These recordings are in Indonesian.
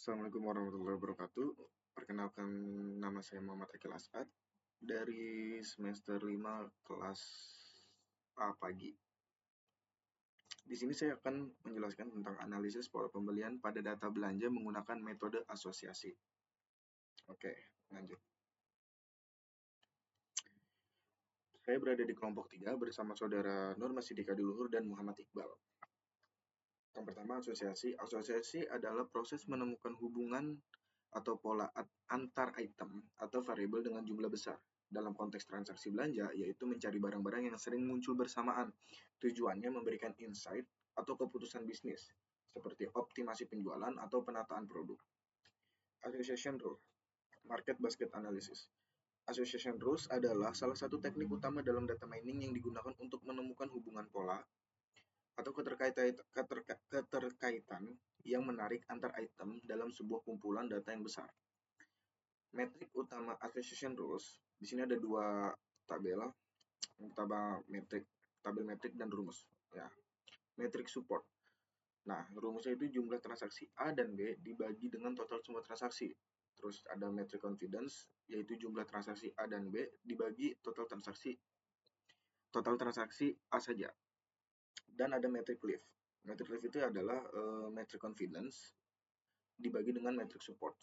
Assalamualaikum warahmatullahi wabarakatuh. Perkenalkan, nama saya Muhammad Akil As'ad dari semester 5 kelas A pagi. Di sini saya akan menjelaskan tentang analisis pola pembelian pada data belanja menggunakan metode asosiasi. Oke, lanjut. Saya berada di kelompok 3 bersama saudara Nur Masidika Duluhur dan Muhammad Iqbal. Yang pertama, asosiasi. Asosiasi adalah proses menemukan hubungan atau pola antar item atau variabel dengan jumlah besar. Dalam konteks transaksi belanja, yaitu mencari barang-barang yang sering muncul bersamaan. Tujuannya memberikan insight atau keputusan bisnis, seperti optimasi penjualan atau penataan produk. Association Rule, Market Basket Analysis. Association Rules adalah salah satu teknik utama dalam data mining yang digunakan untuk menemukan hubungan pola atau keterkaitan yang menarik antar item dalam sebuah kumpulan data yang besar. Metrik utama Association Rules, di sini ada dua tabel, yang pertama tabel metrik dan rumus. Ya, metrik support. Nah, rumusnya itu jumlah transaksi A dan B dibagi dengan total semua transaksi. Terus ada metrik confidence, yaitu jumlah transaksi A dan B dibagi total transaksi A saja. Dan ada metric lift. Metric lift itu adalah metric confidence dibagi dengan metric support.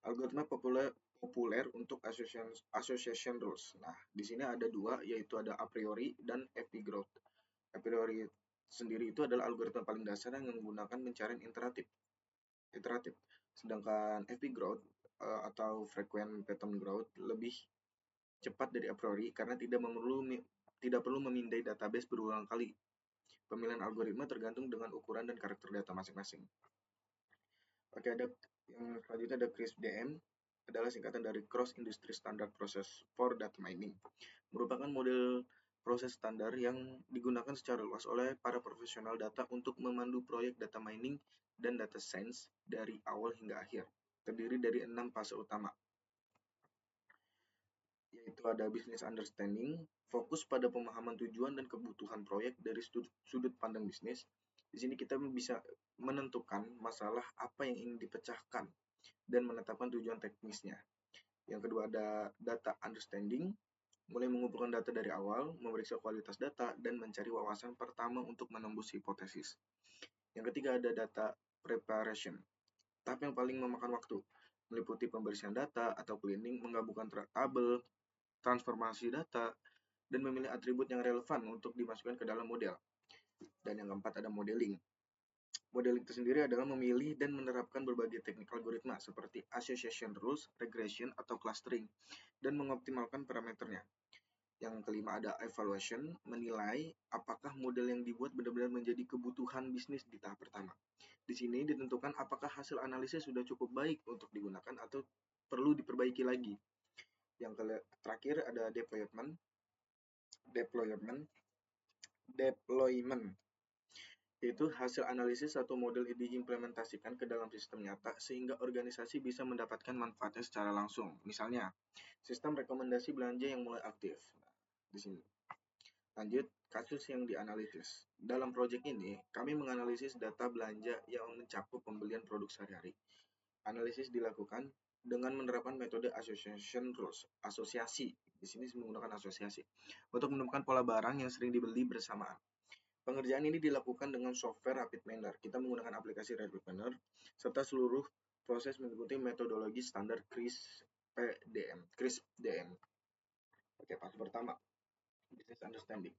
Algoritma populer untuk association rules. Nah, di sini ada dua, yaitu ada a priori dan epigrowth. A priori sendiri itu adalah algoritma paling dasar yang menggunakan pencarian iteratif. Sedangkan epigrowth atau frequent pattern growth lebih cepat dari a priori karena tidak perlu memindai database berulang kali. Pemilihan algoritma tergantung dengan ukuran dan karakter data masing-masing. Oke, ada yang selanjutnya ada CRISP-DM, adalah singkatan dari Cross Industry Standard Process for Data Mining. Merupakan model proses standar yang digunakan secara luas oleh para profesional data untuk memandu proyek data mining dan data science dari awal hingga akhir. Terdiri dari 6 fase utama, yaitu ada business understanding, fokus pada pemahaman tujuan dan kebutuhan proyek dari sudut pandang bisnis. Di sini kita bisa menentukan masalah apa yang ingin dipecahkan dan menetapkan tujuan teknisnya. Yang kedua ada data understanding, mulai mengumpulkan data dari awal, memeriksa kualitas data, dan mencari wawasan pertama untuk menembus hipotesis. Yang ketiga ada data preparation, tahap yang paling memakan waktu, meliputi pembersihan data atau cleaning, menggabungkan tabel, transformasi data, dan memilih atribut yang relevan untuk dimasukkan ke dalam model. Dan yang keempat ada modeling. Modeling itu sendiri adalah memilih dan menerapkan berbagai teknik algoritma seperti association rules, regression, atau clustering, dan mengoptimalkan parameternya. Yang kelima ada evaluation, menilai apakah model yang dibuat benar-benar menjadi kebutuhan bisnis di tahap pertama. Di sini ditentukan apakah hasil analisis sudah cukup baik untuk digunakan atau perlu diperbaiki lagi. Yang terakhir ada deployment, yaitu hasil analisis atau model diimplementasikan ke dalam sistem nyata sehingga organisasi bisa mendapatkan manfaatnya secara langsung. Misalnya, sistem rekomendasi belanja yang mulai aktif. Nah, di sini. Lanjut, kasus yang dianalisis. Dalam proyek ini, kami menganalisis data belanja yang mencakup pembelian produk sehari-hari. Analisis dilakukan dengan menerapkan metode association rules, asosiasi. Di sini menggunakan asosiasi untuk menemukan pola barang yang sering dibeli bersamaan. Pengerjaan ini dilakukan dengan software RapidMiner. Kita menggunakan aplikasi RapidMiner serta seluruh proses mengikuti metodologi standar CRISP-DM. Oke, fase pertama, business understanding.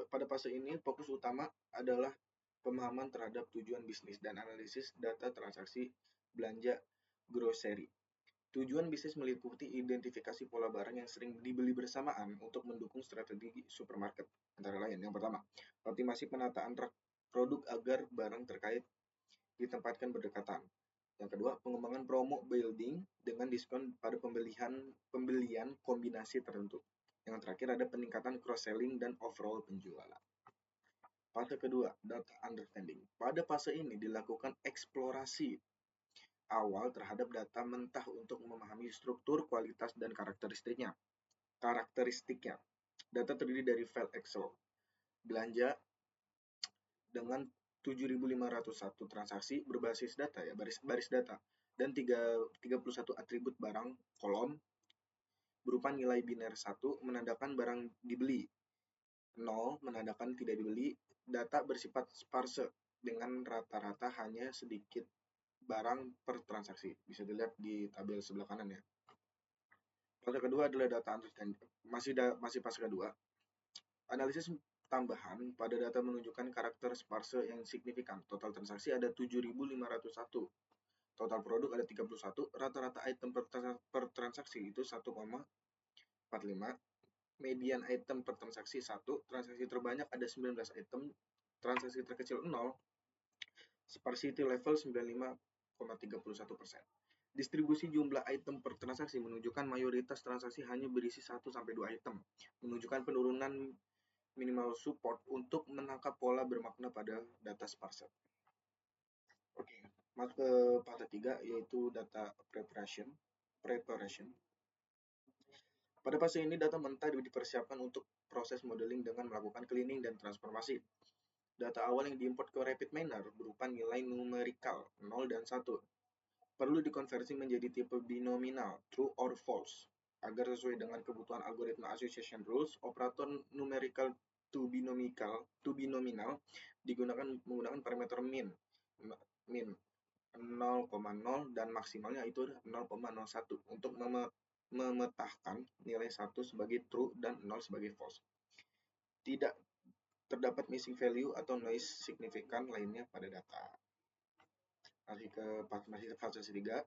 Pada fase ini fokus utama adalah pemahaman terhadap tujuan bisnis dan analisis data transaksi belanja grocery. Tujuan bisnis meliputi identifikasi pola barang yang sering dibeli bersamaan untuk mendukung strategi supermarket. Antara lain, yang pertama, optimasi penataan rak produk agar barang terkait ditempatkan berdekatan. Yang kedua, pengembangan promo building dengan diskon pada pembelian kombinasi tertentu. Yang terakhir ada peningkatan cross-selling dan overall penjualan. Fase kedua, data understanding. Pada fase ini dilakukan eksplorasi awal terhadap data mentah untuk memahami struktur, kualitas, dan karakteristiknya. Data terdiri dari file Excel belanja dengan 7.501 transaksi berbasis data ya, baris data, dan 31 atribut barang kolom berupa nilai biner 1 menandakan barang dibeli, 0 menandakan tidak dibeli. Data bersifat sparse dengan rata-rata hanya sedikit barang per transaksi. Bisa dilihat di tabel sebelah kanan ya. Fase kedua adalah data understanding. Masih fase kedua. Analisis tambahan pada data menunjukkan karakter sparse yang signifikan. Total transaksi ada 7.501. Total produk ada 31. Rata-rata item per transaksi itu 1,45. Median item per transaksi 1. Transaksi terbanyak ada 19 item. Transaksi terkecil 0. Sparsity level 95,31%. Distribusi jumlah item per transaksi menunjukkan mayoritas transaksi hanya berisi 1-2 item, menunjukkan penurunan minimal support untuk menangkap pola bermakna pada data sparse. Oke, masuk ke fase 3 yaitu data preparation. Pada fase ini data mentah dipersiapkan untuk proses modeling dengan melakukan cleaning dan transformasi. Data awal yang diimport ke Rapid Miner berupa nilai numerikal 0 dan 1. Perlu dikonversi menjadi tipe binominal, true or false. Agar sesuai dengan kebutuhan algoritma association rules, operator numerical to binominal digunakan menggunakan parameter min 0,0 dan maksimalnya itu 0,01 untuk memetahkan nilai 1 sebagai true dan 0 sebagai false. Tidak terdapat missing value atau noise signifikan lainnya pada data. Masih ke fase 3.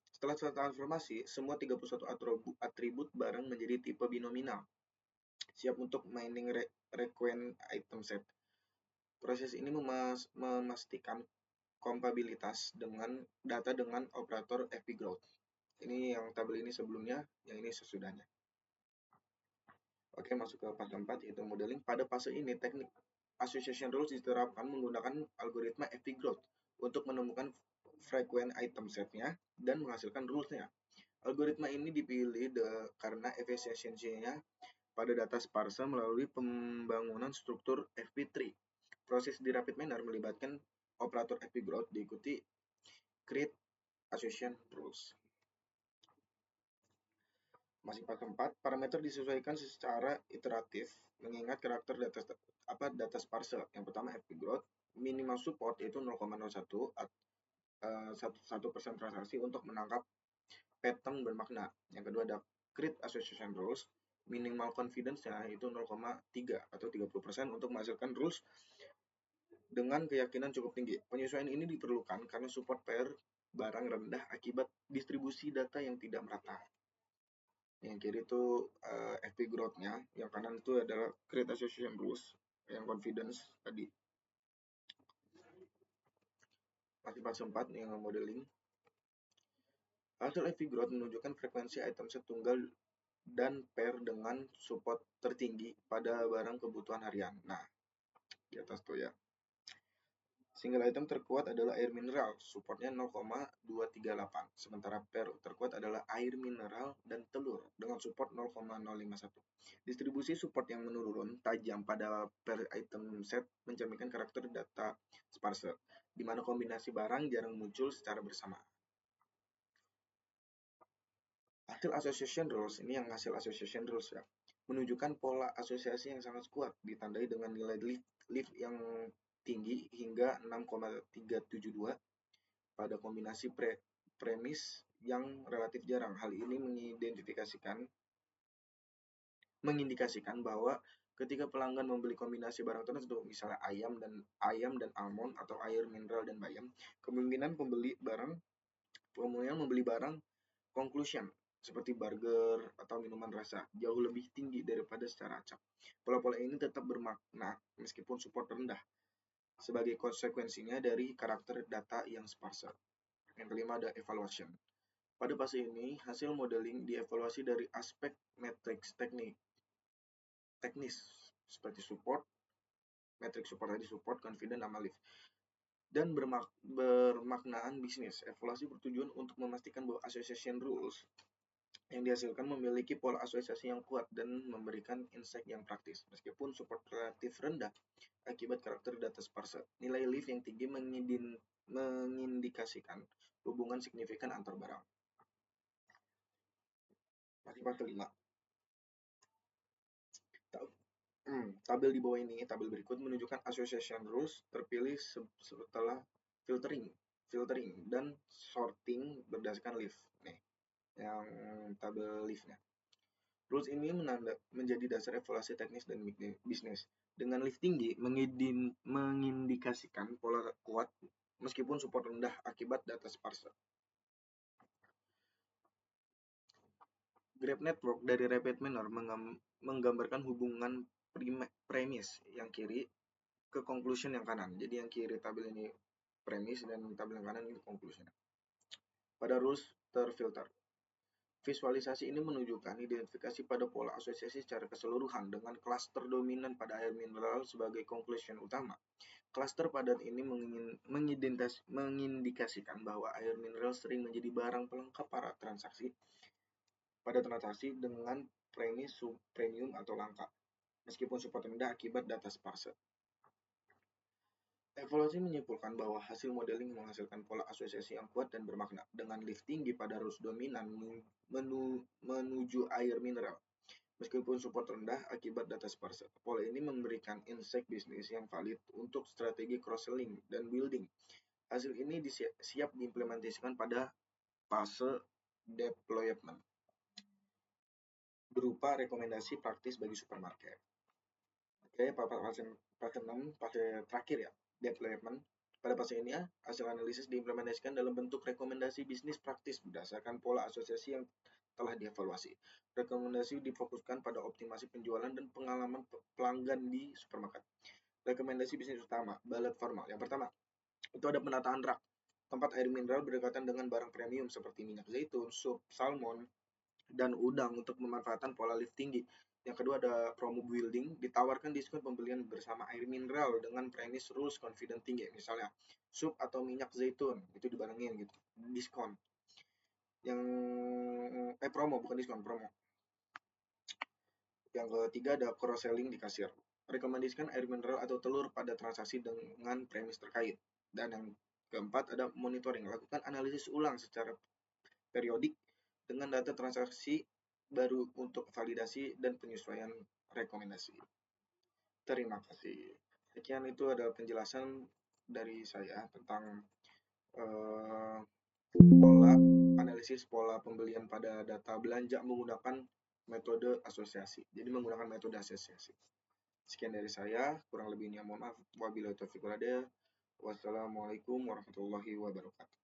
Setelah transformasi, semua 31 atribut barang menjadi tipe binominal, siap untuk mining requient item set. Proses ini memastikan kompatibilitas dengan data dengan operator FP Growth. Ini yang tabel ini sebelumnya, yang ini sesudahnya. Oke, masuk ke fase 4 yaitu modeling. Pada fase ini, teknik association rules diterapkan menggunakan algoritma FP Growth untuk menemukan frequent item setnya dan menghasilkan rules-nya. Algoritma ini dipilih karena efisiensinya pada data sparse melalui pembangunan struktur FP3. Proses di Rapid Miner melibatkan operator FP Growth diikuti create association rules. Masih fase 4, parameter disesuaikan secara iteratif mengingat karakter data sparse. Yang pertama FP Growth, minimal support yaitu 0,01 1% transaksi untuk menangkap pattern bermakna. Yang kedua ada create association rules, minimal confidence-nya itu 0,3 atau 30% untuk menghasilkan rules dengan keyakinan cukup tinggi. Penyesuaian ini diperlukan karena support pair barang rendah akibat distribusi data yang tidak merata. Yang kiri itu FP growth-nya, yang kanan itu adalah create association rules, yang confidence tadi. Masih fase 4 yang modeling. Hasil FP growth menunjukkan frekuensi item setunggal dan pair dengan support tertinggi pada barang kebutuhan harian. Nah, di atas tuh ya. Single item terkuat adalah air mineral, supportnya 0,238. Sementara pair terkuat adalah air mineral dan telur dengan support 0,051. Distribusi support yang menurun tajam pada per item set mencerminkan karakter data sparse, di mana kombinasi barang jarang muncul secara bersamaan. Hasil association rules, ini yang hasil association rules ya, menunjukkan pola asosiasi yang sangat kuat, ditandai dengan nilai lift yang tinggi hingga 6,372 pada kombinasi premis yang relatif jarang. Hal ini mengindikasikan bahwa ketika pelanggan membeli kombinasi barang tertentu, misalnya ayam dan almond atau air mineral dan bayam, kemungkinan membeli barang conclusion seperti burger atau minuman rasa jauh lebih tinggi daripada secara acak. Pola-pola ini tetap bermakna meskipun support rendah sebagai konsekuensinya dari karakter data yang sparse. Yang kelima ada evaluation. Pada fase ini, hasil modeling dievaluasi dari aspek matriks teknis seperti support, matriks support tadi, support, confident, sama lift, dan bermaknaan bisnis. Evaluasi bertujuan untuk memastikan bahwa association rules yang dihasilkan memiliki pola asosiasi yang kuat dan memberikan insight yang praktis. Meskipun support relatif rendah akibat karakter data sparse, nilai lift yang tinggi mengindikasikan hubungan signifikan antar barang. Masih part kelima. Tabel di bawah ini, tabel berikut menunjukkan association rules terpilih setelah filtering dan sorting berdasarkan lift. Nih, yang tabel liftnya. Rules ini menjadi dasar evaluasi teknis dan bisnis. Dengan lift tinggi mengindikasikan pola kuat meskipun support rendah akibat data sparse. Graph network dari Rapid Manner menggambarkan hubungan premis yang kiri ke conclusion yang kanan. Jadi yang kiri tabel ini premis dan tabel yang kanan ini conclusion. Pada rules terfilter. Visualisasi ini menunjukkan identifikasi pada pola asosiasi secara keseluruhan dengan klaster dominan pada air mineral sebagai conclusion utama. Klaster padat ini mengindikasikan bahwa air mineral sering menjadi barang pelengkap pada transaksi dengan premis subpremium atau langka, meskipun support rendah akibat data sparse. Evaluasi menyimpulkan bahwa hasil modeling menghasilkan pola asosiasi yang kuat dan bermakna, dengan lift tinggi pada rules dominan menuju air mineral, meskipun support rendah akibat data sparse. Pola ini memberikan insight bisnis yang valid untuk strategi cross-selling dan building. Hasil ini siap diimplementasikan pada fase deployment berupa rekomendasi praktis bagi supermarket. Oke, fase 6, fase terakhir ya, deployment. Pada fase ini hasil analisis diimplementasikan dalam bentuk rekomendasi bisnis praktis berdasarkan pola asosiasi yang telah dievaluasi. Rekomendasi difokuskan pada optimasi penjualan dan pengalaman pelanggan di supermarket. Rekomendasi bisnis utama, bullet formal. Yang pertama, itu ada penataan rak. Tempat air mineral berdekatan dengan barang premium seperti minyak zaitun, sup, salmon, dan udang untuk memanfaatkan pola lift tinggi. Yang kedua ada promo building, ditawarkan diskon pembelian bersama air mineral dengan premis rules confident tinggi. Misalnya sup atau minyak zaitun, itu dibarengin gitu, diskon. Yang promo, bukan diskon, promo. Yang ketiga ada cross selling di kasir. Rekomendasikan air mineral atau telur pada transaksi dengan premis terkait. Dan yang keempat ada monitoring. Lakukan analisis ulang secara periodik dengan data transaksi baru untuk validasi dan penyesuaian rekomendasi. Terima kasih. Sekian itu adalah penjelasan dari saya tentang pola analisis pola pembelian pada data belanja menggunakan metode asosiasi. Jadi menggunakan metode asosiasi. Sekian dari saya, kurang lebihnya mohon maaf. Wabillahi taufiq wal hidayah. Wassalamualaikum warahmatullahi wabarakatuh.